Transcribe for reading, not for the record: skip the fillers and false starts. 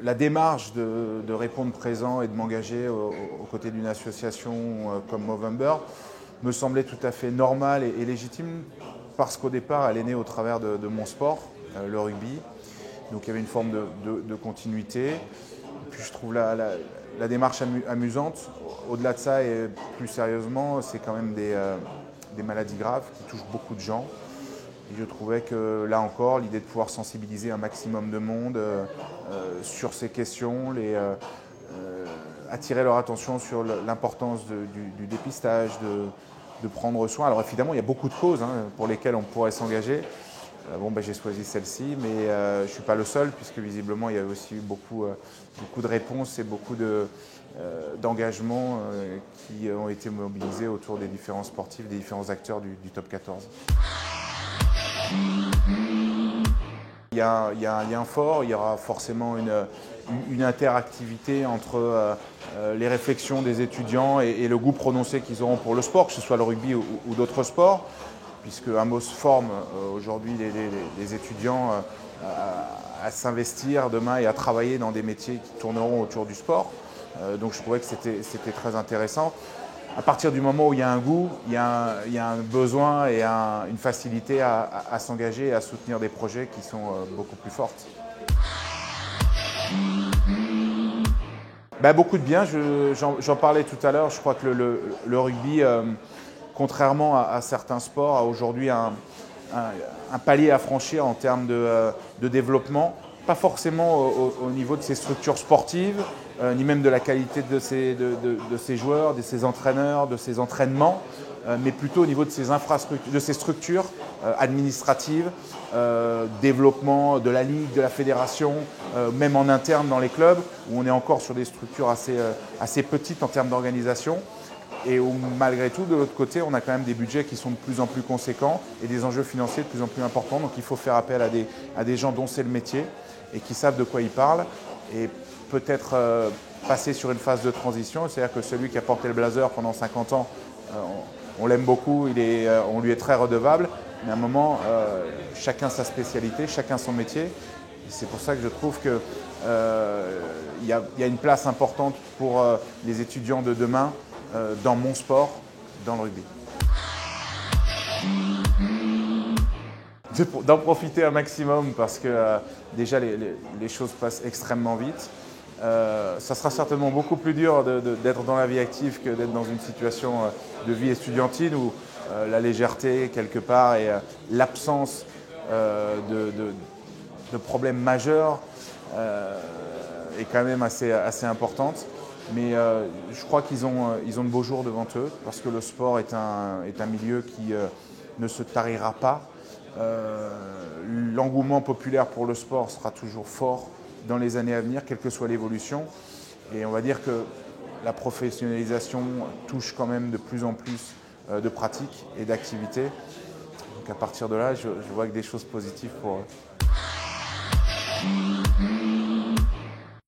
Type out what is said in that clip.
La démarche de répondre présent et de m'engager aux côtés d'une association comme Movember me semblait tout à fait normale et légitime parce qu'au départ, elle est née au travers de mon sport, le rugby. Donc il y avait une forme de continuité. Et puis je trouve la démarche amusante. Au-delà de ça et plus sérieusement, c'est quand même des maladies graves qui touchent beaucoup de gens. Et je trouvais que là encore, l'idée de pouvoir sensibiliser un maximum de monde sur ces questions, attirer leur attention sur l'importance du dépistage, de prendre soin. Alors évidemment, il y a beaucoup de causes pour lesquelles on pourrait s'engager. J'ai choisi celle-ci, mais je ne suis pas le seul, puisque visiblement, il y a aussi eu beaucoup de réponses et beaucoup d'engagements qui ont été mobilisés autour des différents sportifs, des différents acteurs du top 14. Il y a un lien fort, il y aura forcément une interactivité entre les réflexions des étudiants et le goût prononcé qu'ils auront pour le sport, que ce soit le rugby ou d'autres sports, puisque Amos forme aujourd'hui les étudiants à s'investir demain et à travailler dans des métiers qui tourneront autour du sport. Donc je trouvais que c'était très intéressant. À partir du moment où il y a un goût, il y a un besoin et une facilité à s'engager et à soutenir des projets qui sont beaucoup plus fortes. Beaucoup de bien, j'en parlais tout à l'heure, je crois que le rugby, contrairement à certains sports, a aujourd'hui un palier à franchir en termes de développement, pas forcément au niveau de ses structures sportives, ni même de la qualité de ses joueurs, de ses entraîneurs, de ses entraînements, mais plutôt au niveau de ses infrastructures, de ses structures administratives, développement de la ligue, de la fédération, même en interne dans les clubs, où on est encore sur des structures assez petites en termes d'organisation. Et où malgré tout, de l'autre côté, on a quand même des budgets qui sont de plus en plus conséquents et des enjeux financiers de plus en plus importants. Donc il faut faire appel à des gens dont c'est le métier et qui savent de quoi ils parlent. Et peut-être passer sur une phase de transition, c'est-à-dire que celui qui a porté le blazer pendant 50 ans, on l'aime beaucoup, on lui est très redevable, mais à un moment, chacun sa spécialité, chacun son métier. Et c'est pour ça que je trouve qu'il y a une place importante pour les étudiants de demain dans mon sport, dans le rugby. D'en profiter un maximum parce que déjà les choses passent extrêmement vite. Ça sera certainement beaucoup plus dur d'être dans la vie active que d'être dans une situation de vie estudiantine où la légèreté quelque part et l'absence de problèmes majeurs est quand même assez importante. Mais je crois qu'ils ont de beaux jours devant eux parce que le sport est un milieu qui ne se tarira pas. L'engouement populaire pour le sport sera toujours fort dans les années à venir, quelle que soit l'évolution. Et on va dire que la professionnalisation touche quand même de plus en plus de pratiques et d'activités. Donc à partir de là, je vois que des choses positives pour eux.